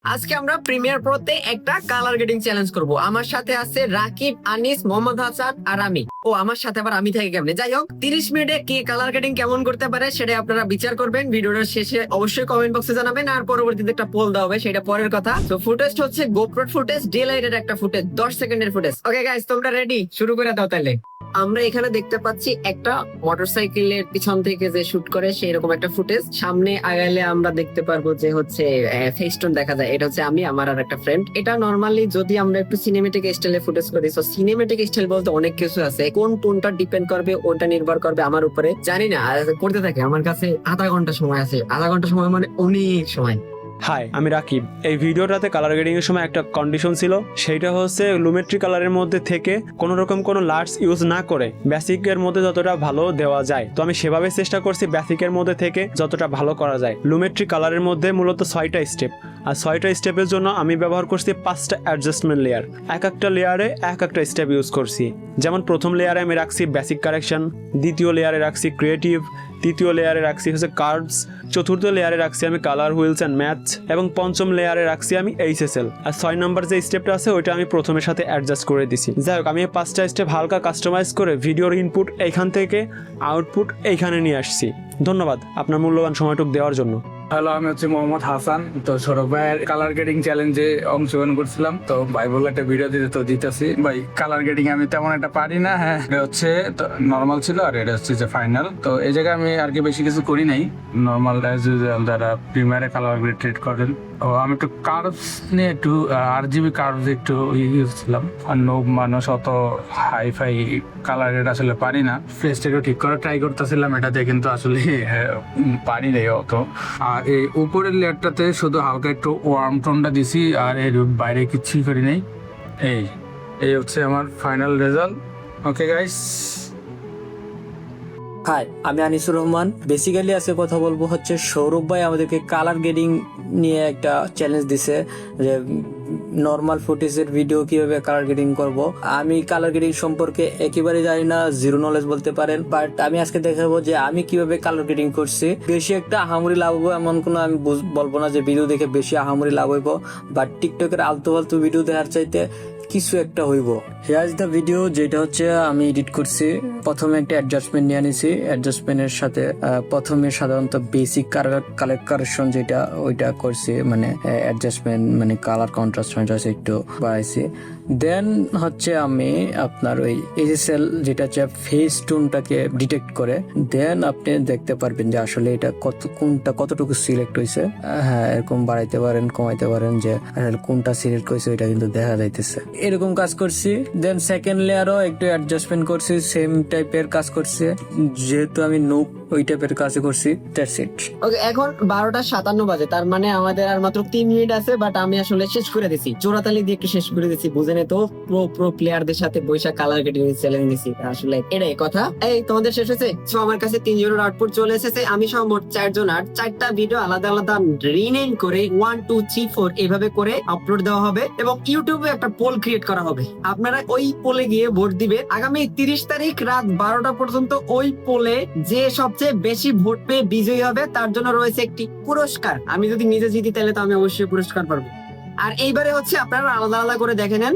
আজকে আমরা প্রিমিয়ার প্রোতে একটা কালার গ্রেডিং চ্যালেঞ্জ করব। আমার সাথে আছে রাকিব, আনিস, মোহাম্মদ হাসান আর আমি। আমার সাথে আবার আমি থাকি কেমনে? যাই হোক, 30 মিনিটে কে কালার গ্রেডিং কেমন করতে পারে সেটা আপনারা বিচার করবেন। ভিডিওটার শেষে অবশ্যই কমেন্ট বক্সে জানাবেন, আর পরবর্তীতে একটা পোল দেওয়া হবে, সেটা পরের কথা। তো ফুটেজ হচ্ছে গোপ্রো ফুটেজ, ডে-লাইটের একটা ফুটেজ, 10 সেকেন্ডের ফুটেজ। ওকে গাইস, তোমরা রেডি? শুরু করে দাও তাহলে। আমরা এখানে দেখতে পাচ্ছি একটা মোটরসাইকেলের পিছন থেকে যে শুট করে সেই রকম একটা ফুটেজ। সামনে আগাইলে আমরা দেখতে পারবো যে হচ্ছে ফেস্টুন দেখা যায়। এটা হচ্ছে আমি, আমার আর একটা ফ্রেন্ড। এটা নরমালি যদি আমরা একটু সিনেমেটিক স্টাইলে ফুটেজ করি, তো সিনেমেটিক স্টাইল বলতে অনেক কিছু আছে। কোন টোনটা ডিপেন্ড করবে ওটা নির্ভর করবে আমার উপরে, জানি না। করতে থাকে, আমার কাছে আধা ঘন্টা সময় আছে। আধা ঘন্টা সময় মানে অনেক সময়। হাই, আমি রাকিব। এই ভিডিওটাতে কালার গ্রেডিং এর সময় একটা কন্ডিশন ছিল, সেইটা হচ্ছে লুমেট্রি কালারের মধ্যে থেকে কোনো রকম কোনো লার্টস ইউজ না করে বেসিকের মধ্যে যতটা ভালো দেওয়া যায়। তো আমি সেভাবে চেষ্টা করছি বেসিকের মধ্যে থেকে যতটা ভালো করা যায়। লুমেট্রি কালারের মধ্যে মূলত 6টা স্টেপ, আর 6টা স্টেপের জন্য আমি ব্যবহার করছি 5টা অ্যাডজাস্টমেন্ট লেয়ার। এক একটা লেয়ারে এক একটা স্টেপ ইউজ করছি। যেমন প্রথম লেয়ারে আমি রাখছি বেসিক কারেকশন, দ্বিতীয় লেয়ারে রাখছি ক্রিয়েটিভ, তৃতীয় লেয়ারে রাখছি হচ্ছে কার্ভস, চতুর্থ লেয়ারে রাখছি আমি কালার হুইলস অ্যান্ড ম্যাথ, এবং পঞ্চম লেয়ারে রাখছি আমি এইচএসএল। আর 6 নম্বর যে স্টেপটা আছে ওইটা আমি প্রথমের সাথে অ্যাডজাস্ট করে দিছি। যাই হোক, আমি এই 5টা স্টেপ হালকা কাস্টমাইজ করে ভিডিওর ইনপুট এইখান থেকে আউটপুট এইখানে নিয়ে আসছি। ধন্যবাদ আপনার মূল্যবান সময়টুকু দেওয়ার জন্য। হ্যালো, আমি হচ্ছে মোহাম্মদ হাসান। তো সৌরভ ভাইয়ের কালার গ্রেডিং চ্যালেঞ্জে অংশগ্রহণ করছিলাম। তো ভাই বললো একটা ভিডিও দিতে, তো দিতেছি। ভাই কালার গ্রেডিং আমি তেমন একটা পারি না। হ্যাঁ, এটা হচ্ছে নর্মাল ছিল, আর এটা হচ্ছে যে ফাইনাল। তো এই জায়গায় আমি আর কি বেশি কিছু করি নাই। নর্মাল অ্যাজ ইউজুয়াল যারা প্রিমিয়ারে কালার গ্রেড ট্রেড করেন। তো আমি একটু কার্ভস নিয়ে একটু RGB কার্ভস একটু ইউজ ছিলাম। আর নোব মানুষ অত হাই ফাই কালার গ্রেড আসলে পারি না। ফেসটা একটু ঠিক করার ট্রাই করতেছিলাম এটাতে, কিন্তু আসলে পারি নাই অত। আর এই উপরের লেয়ারটাতে শুধু হালকা একটু ওয়ার্ম টোনটা দিছি, আর এর বাইরে কিচ্ছুই করি নাই। এই হচ্ছে আমার final result. Okay guys. Hi, আমি আনিসুর রহমান। বেসিক্যালি আজকে কথা বলবো হচ্ছে সৌরভ ভাই আমাদেরকে কালার গ্রেডিং নিয়ে একটা চ্যালেঞ্জ দিছে, যে নর্মাল ফুটেজের ভিডিও কিভাবে কালার গ্রেডিং করব। আমি কালার গ্রেডিং সম্পর্কে একেবারে জানি না, জিরো নলেজ বলতে পারেন। বাট আমি আজকে দেখাবো যে আমি কিভাবে কালার গ্রেডিং করছি। বেশি একটা আহামরি লাভ হবো এমন কোনো আমি বলবো না যে ভিডিও দেখে বেশি আহামরি লাভ হইব, বাট টিকটকের আলতু ফালতু ভিডিও দেখার চাইতে কিছু একটা হইব। হিয়ার ইজ দ্য ভিডিও, যেটা হচ্ছে আমি এডিট করছি। প্রথমে একটা অ্যাডজাস্টমেন্ট নিয়ে নিছি। অ্যাডজাস্টমেন্টের সাথে প্রথমে সাধারণত বেসিক কালার কারেকশন যেটা ওইটা করছি, মানে অ্যাডজাস্টমেন্ট মানে কালার কন্ট্রাস্ট একটু বাড়াইছি। দেন হচ্ছে আমি আপনার ওই এইচএসএল যেটা হচ্ছে ফেস টোনটাকে ডিটেক্ট করে, দেন আপনি দেখতে পারবেন যে আসলে এটা কোনটা কতটুকু সিলেক্ট হয়েছে। হ্যাঁ, এরকম বাড়াইতে পারেন, কমাইতে পারেন, যে কোনটা সিলেক্ট হয়েছে ওইটা কিন্তু দেখা যাইতেছে। এরকম কাজ করছি। দেন সেকেন্ড লেয়ারও একটু অ্যাডজাস্টমেন্ট করছি, সেম টাইপের কাজ করছি। যেহেতু আমি নুব, ওই টাইপের কাজ করছি। That's it. ওকে, এখন 12:57 বাজে, তার মানে আমাদের আর মাত্র 3 মিনিট আছে। বাট আমি আসলে শেষ করে দিছি, জোড়াতালি দিয়ে একটু শেষ করে দিছি। বুঝেন তো, প্রো প্লেয়ারদের সাথে বৈশাখ কালার গ্রেডিং চ্যালেঞ্জ দিছি। আসলে এটাই কথা। এই তোমাদের শেষ হয়েছে? সো আমার কাছে 3 জনের আউটপুট চলে এসেছে। আমি সহ মোট 4 জন, আর 4টা ভিডিও আলাদা আলাদা রিনেম করে 1 2 3 4 এইভাবে করে আপলোড দেওয়া হবে, এবং ইউটিউবে একটা পোল ক্রিয়েট করা হবে। আপনারা ওই পোলে গিয়ে ভোট দিবে। আগামী 30 তারিখ রাত 12টা পর্যন্ত ওই পোলে যে সবচেয়ে বেশি ভোট পেয়ে বিজয়ী হবে তার জন্য রয়েছে একটি পুরস্কার। আমি যদি নিজে জিতি তাহলে তো আমি অবশ্যই পুরস্কার পাবো। আর এইবারে হচ্ছে আপনারা আলাদা আলাদা করে দেখে নেন।